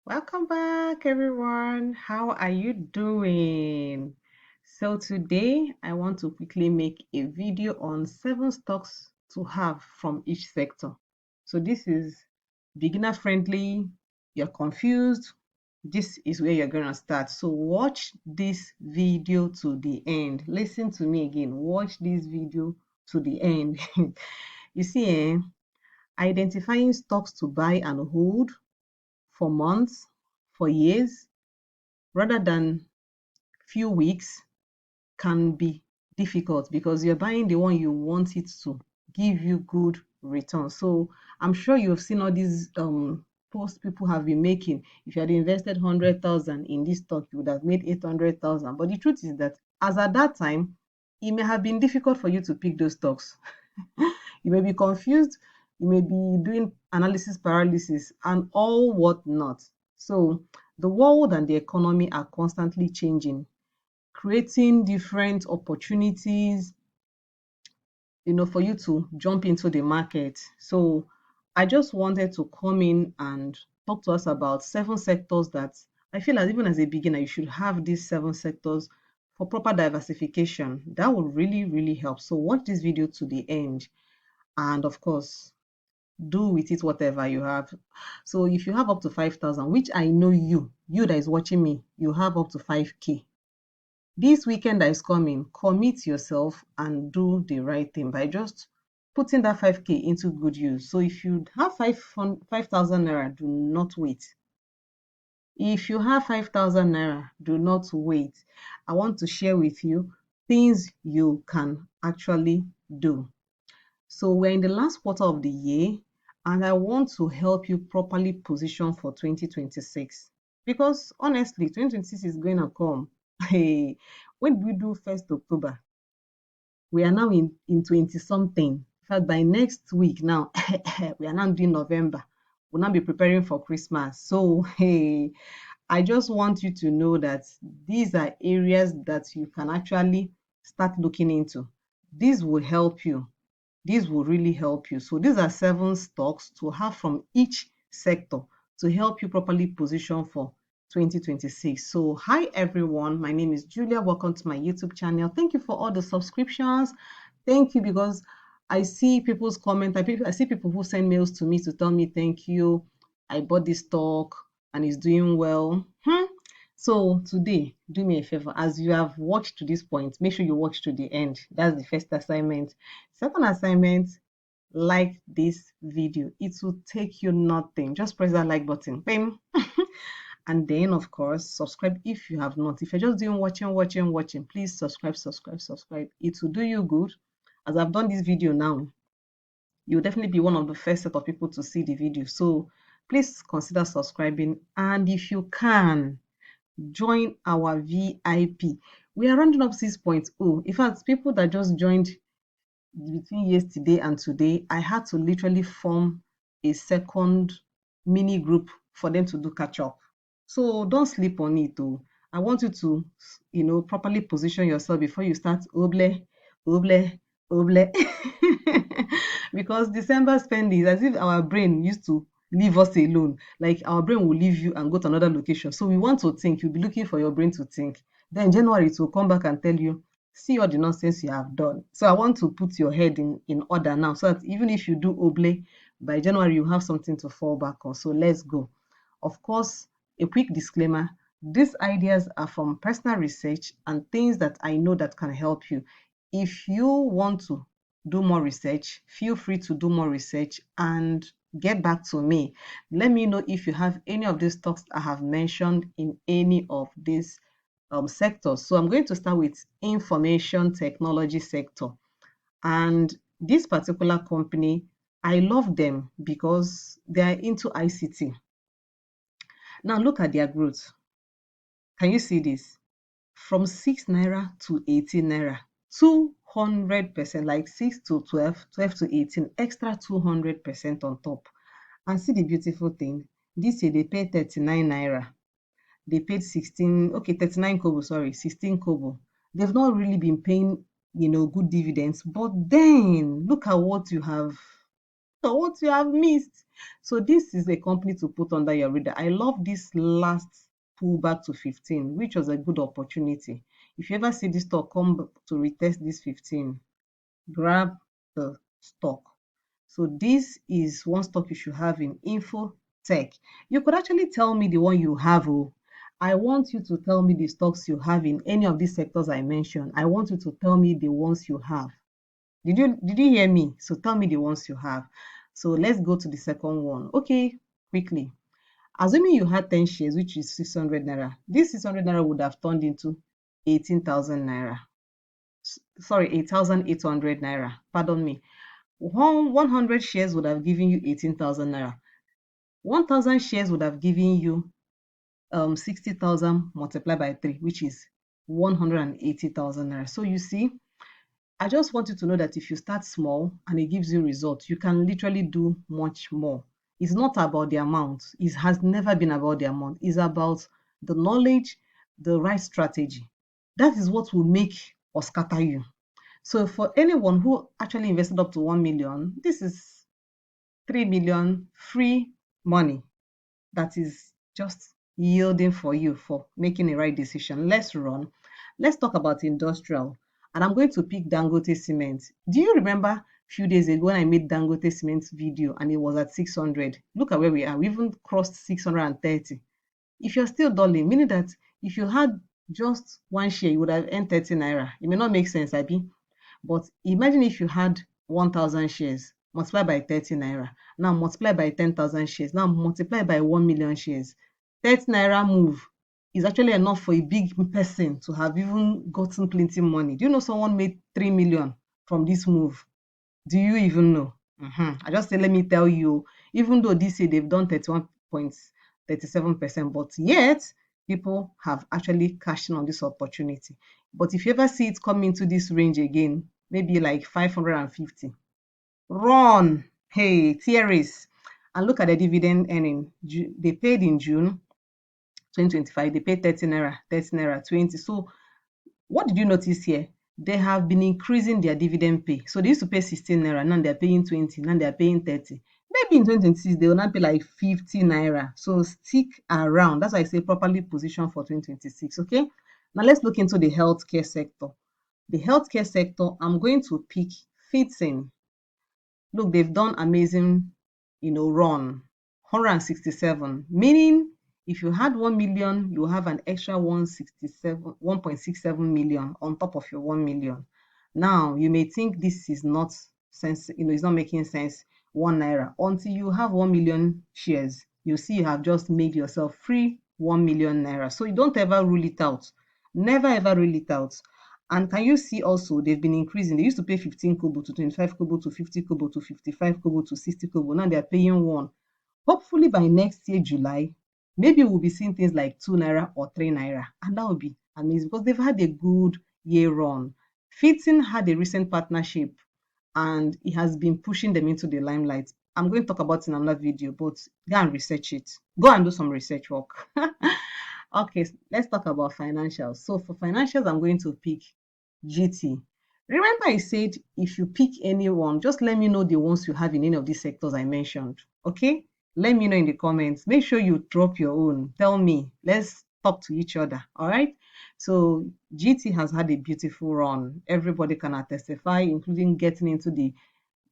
Welcome back, everyone. How are you doing? So, today I want to quickly make a video on 7 stocks to have from each sector. So, this is beginner friendly. You're confused. This is where you're going to start. So, watch this video to the end. Listen to me again. Watch this video to the end. You see, identifying stocks to buy and hold for months, for years, rather than few weeks can be difficult because you're buying the one you want it to give you good return. So I'm sure you've seen all these posts people have been making. If you had invested 100,000 in this stock, you would have made 800,000. But the truth is that as at that time, it may have been difficult for you to pick those stocks. You may be confused, you may be doing analysis paralysis and all whatnot. So the world and the economy are constantly changing, creating different opportunities, for you to jump into the market. So I just wanted to come in and talk to us about 7 sectors that I feel as even as a beginner, you should have these 7 sectors for proper diversification. That would really, really help. So watch this video to the end. And of course, do with it whatever you have. So if you have up to 5,000, which I know you that is watching me, you have up to 5K. This weekend that is coming, commit yourself and do the right thing by just putting that 5K into good use. So if you have 5,000 naira, do not wait. If you have 5,000 naira, do not wait. I want to share with you things you can actually do. So we're in the last quarter of the year, and I want to help you properly position for 2026. Because honestly, 2026 is going to come. Hey, when we do 1st October, we are now in 20 something. In fact, by next week now, we are now doing November. We'll now be preparing for Christmas. So, hey, I just want you to know that these are areas that you can actually start looking into. This will help you. This will really help you. So these are 7 stocks to have from each sector to help you properly position for 2026. So hi everyone, my name is Julia. Welcome to my YouTube channel. Thank you for all the subscriptions. Thank you because I see people's comments. I see people who send mails to me to tell me thank you. I bought this stock and it's doing well. So today, do me a favor. As you have watched to this point, make sure you watch to the end. That's the first assignment. Second assignment, like this video. It will take you nothing. Just press that like button. Bam. And then, of course, subscribe if you have not. If you're just doing watching, please subscribe. It will do you good. As I've done this video now, you'll definitely be one of the first set of people to see the video. So please consider subscribing. And if you can, join our VIP. We are rounding up 6.0. In fact, people that just joined between yesterday and today, I had to literally form a second mini group for them to do catch up. So don't sleep on it though. I want you to, properly position yourself before you start oble, oble. Because December spending is as if our brain used to leave us alone. Like our brain will leave you and go to another location. So we want to think. You'll be looking for your brain to think. Then January it will come back and tell you, see all the nonsense you have done. So I want to put your head in order now so that even if you do oble, by January you have something to fall back on. So let's go. Of course, a quick disclaimer, these ideas are from personal research and things that I know that can help you. If you want to do more research, feel free to do more research and get back to me. Let me know if you have any of these stocks I have mentioned in any of these sectors. So I'm going to start with information technology sector. And this particular company, I love them because they are into ICT. Now look at their growth. Can you see this? From 6 naira to 18 naira, 200%, like 6 to 12, 12 to 18, extra 200% on top. And see the beautiful thing. This year they paid 39 naira. They paid 16, okay, 39 kobo, sorry, 16 kobo. They've not really been paying, good dividends. But then look at what you have or what you have missed. So this is a company to put under your radar. I love this last pullback to 15, which was a good opportunity. If you ever see this stock come to retest this 15, grab the stock. So this is one stock you should have in info tech. You could actually tell me the one you have. Oh, I want you to tell me the stocks you have in any of these sectors I mentioned. I want you to tell me the ones you have. Did you hear me? So tell me the ones you have. So let's go to the second one. Okay, quickly. Assuming you had 10 shares, which is 600 naira, this 600 naira would have turned into 18,000 naira. Sorry, 8,800 naira. Pardon me. 100 shares would have given you 18,000 naira. 1,000 shares would have given you 60,000 multiplied by 3, which is 180,000 naira. So you see, I just want you to know that if you start small and it gives you results, you can literally do much more. It's not about the amount. It has never been about the amount. It's about the knowledge, the right strategy. That is what will make or scatter you. So for anyone who actually invested up to 1 million, this is 3 million free money that is just yielding for you for making the right decision. Let's run. Let's talk about industrial. And I'm going to pick Dangote Cement. Do you remember a few days ago when I made Dangote Cement video and it was at 600? Look at where we are. We even crossed 630. If you're still dulling, meaning that if you had just one share, you would have earned 30 naira. It may not make sense, Abi. But imagine if you had 1,000 shares, multiply by 30 naira. Now multiply by 10,000 shares. Now multiply by 1 million shares. 30 naira move is actually enough for a big person to have even gotten plenty money. Do you know someone made 3 million from this move? Do you even know? I just say, let me tell you, even though this year they've done 31.37%, but yet people have actually cashed in on this opportunity. But if you ever see it come into this range again, maybe like 550, run. Hey, theories. And look at the dividend earning. They paid in June 2025, they paid 30 naira, 30 naira, 20. So what did you notice here? They have been increasing their dividend pay. So they used to pay 16 naira, now they're paying 20, now they're paying 30. Maybe in 2026, they will not pay like 50 naira. So stick around. That's why I say properly position for 2026. Okay. Now let's look into the healthcare sector. The healthcare sector, I'm going to pick Fitting. Look, they've done amazing, run. 167, meaning if you had 1 million, you have an extra 1.67 million on top of your 1 million. Now, you may think this is not sense, it's not making sense, 1 naira. Until you have 1 million shares, you see you have just made yourself free 1 million naira. So you don't ever rule it out. Never ever rule it out. And can you see also they've been increasing? They used to pay 15 kobo to 25 kobo to 50 kobo to 55 kobo to 60 kobo. Now they're paying 1. Hopefully by next year, July, maybe we'll be seeing things like 2 naira or 3 naira. And that would be amazing because they've had a good year run. Fitting had a recent partnership and it has been pushing them into the limelight. I'm going to talk about it in another video, but go and research it. Go and do some research work. Okay, let's talk about financials. So for financials, I'm going to pick GT. Remember I said if you pick anyone, just let me know the ones you have in any of these sectors I mentioned. Okay? Let me know in the comments. Make sure you drop your own. Tell me. Let's talk to each other. All right? So GT has had a beautiful run. Everybody can testify, including getting into the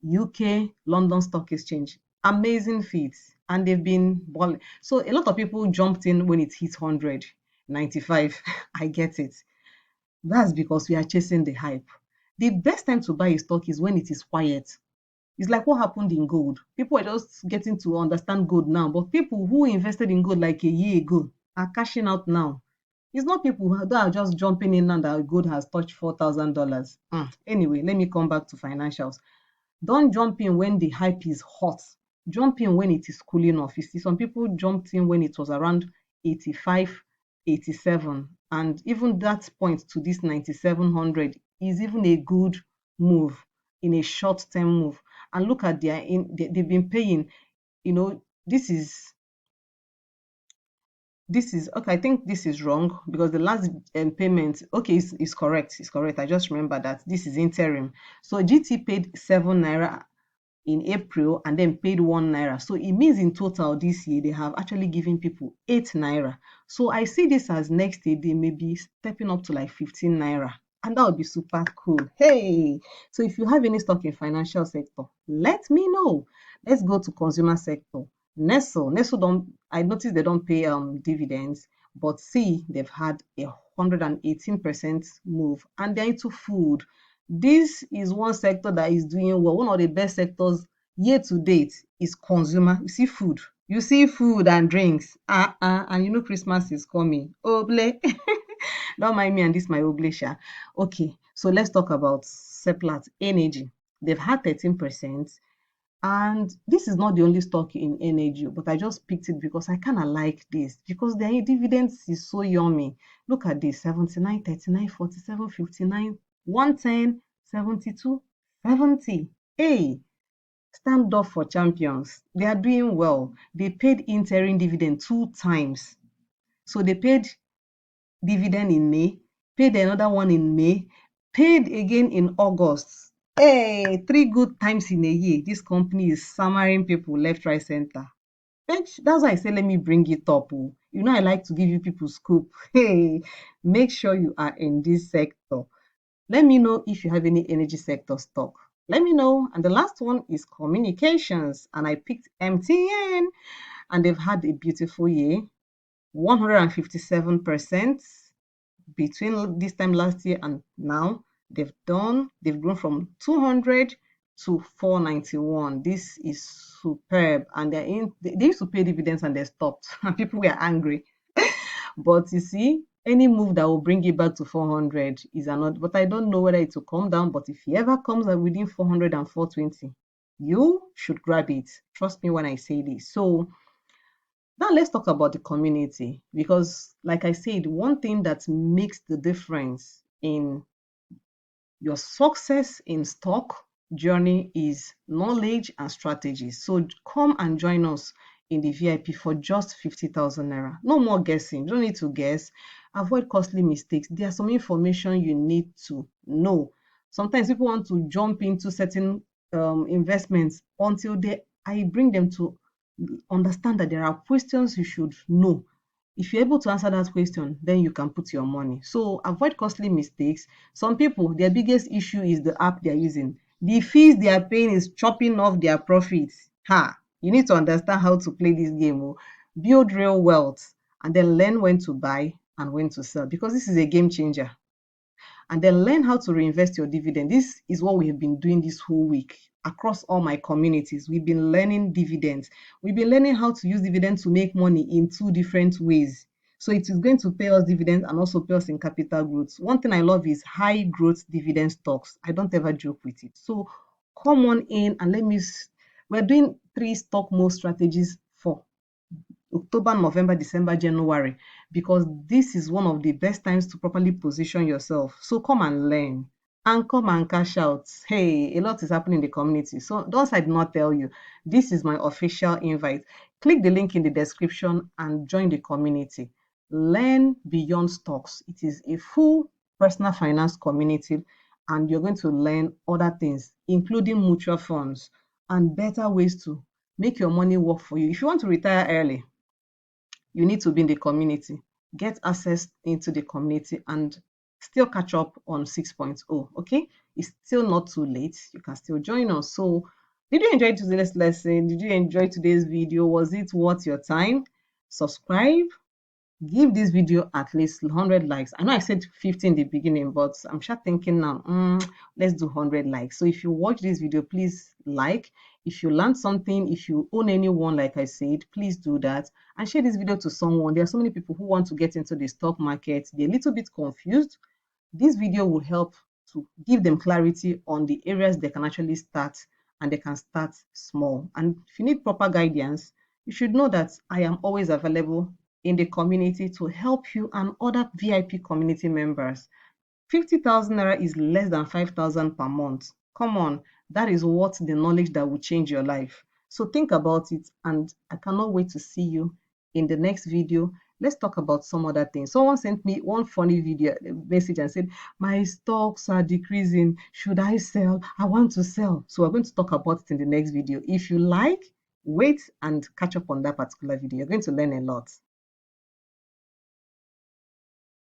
UK London Stock Exchange. Amazing feats. And they've been balling. So a lot of people jumped in when it hit 100, 95. I get it. That's because we are chasing the hype. The best time to buy a stock is when it is quiet. It's like what happened in gold. People are just getting to understand gold now, but people who invested in gold like a year ago are cashing out now. It's not people that are just jumping in now that gold has touched $4,000. Anyway, let me come back to financials. Don't jump in when the hype is hot. Jump in when it is cooling off. You see, some people jumped in when it was around 85, 87, and even that point to this 9700 is even a good move in a short-term move. And look at they've been paying, this is okay. I think this is wrong because the last payment, okay, is correct. It's correct. I just remember that this is interim. So GT paid 7 naira in April and then paid 1 naira. So it means in total this year they have actually given people 8 naira. So I see this as next year they may be stepping up to like 15 naira. And that would be super cool. Hey, so if you have any stock in financial sector, let me know. Let's go to consumer sector. Nestle don't, I noticed they don't pay dividends, but see, they've had 118% move, and they're into food. This is one sector that is doing well. One of the best sectors year to date is consumer. You see food and drinks. And you know Christmas is coming. Oble. Don't mind me and this my oble sha. Okay, so let's talk about Seplat Energy. They've had 13%. And this is not the only stock in energy, but I just picked it because I kind of like this because their dividends is so yummy. Look at this 79, 39, 47, 59, 110, 72, 70. Hey, stand up for champions. They are doing well. They paid interim dividend 2 times. So they paid dividend in May, paid another one in May, paid again in August. Hey, 3 good times in a year. This company is summering people left, right, center. That's why I say let me bring it up. Oh. You know I like to give you people scoop. Hey, make sure you are in this sector. Let me know if you have any energy sector stock. Let me know. And the last one is communications. And I picked MTN. And they've had a beautiful year. 157% between this time last year and now. They've grown from 200 to 491. This is superb. And they used to pay dividends and they stopped. And people were angry. But you see, any move that will bring it back to 400 is another. But I don't know whether it will come down. But if it ever comes within 400 and 420, you should grab it. Trust me when I say this. So now let's talk about the community because, like I said, one thing that makes the difference in your success in stock journey is knowledge and strategy. So come and join us in the VIP for just 50,000 naira. No more guessing. You don't need to guess. Avoid costly mistakes. There's some information you need to know. Sometimes people want to jump into certain investments until I bring them to understand that there are questions you should know. If you're able to answer that question, then you can put your money. So avoid costly mistakes. Some people, their biggest issue is the app they're using. The fees they are paying is chopping off their profits. You need to understand how to play this game. Oh. Build real wealth and then learn when to buy and when to sell because this is a game changer, and then learn how to reinvest your dividend. This is what we have been doing this whole week across all my communities. We've been learning dividends. We've been learning how to use dividends to make money in 2 different ways. So it is going to pay us dividends and also pay us in capital growth. One thing I love is high growth dividend stocks. I don't ever joke with it. So come on in and we're doing 3 stock mode strategies for October, November, December, January, because this is one of the best times to properly position yourself. So come and learn and come and cash out. Hey, a lot is happening in the community. So those I did not tell you, this is my official invite. Click the link in the description and join the community. Learn beyond stocks. It is a full personal finance community, and you're going to learn other things, including mutual funds and better ways to make your money work for you. If you want to retire early, you need to be in the community, get access into the community, and still catch up on 6.0. Okay, it's still not too late. You can still join us. So did you enjoy today's lesson? Did you enjoy today's video? Was it worth your time? Subscribe, give this video at least 100 likes. I know I said 50 in the beginning, but I'm sure thinking now, let's do 100 likes. So if you watch this video, please like. If you learned something, if you own anyone, like I said, please do that and share this video to someone. There are so many people who want to get into the stock market. They're a little bit confused. This video will help to give them clarity on the areas they can actually start, and they can start small. And if you need proper guidance, you should know that I am always available in the community to help you and other VIP community members. 50,000 naira is less than 5,000 per month. Come on, that is what the knowledge that will change your life. So think about it, and I cannot wait to see you in the next video. let's talk about some other things. Someone sent me one funny video message and said, my stocks are decreasing. Should I sell? I want to sell. So we're going to talk about it in the next video. If you like, wait and catch up on that particular video. You're going to learn a lot.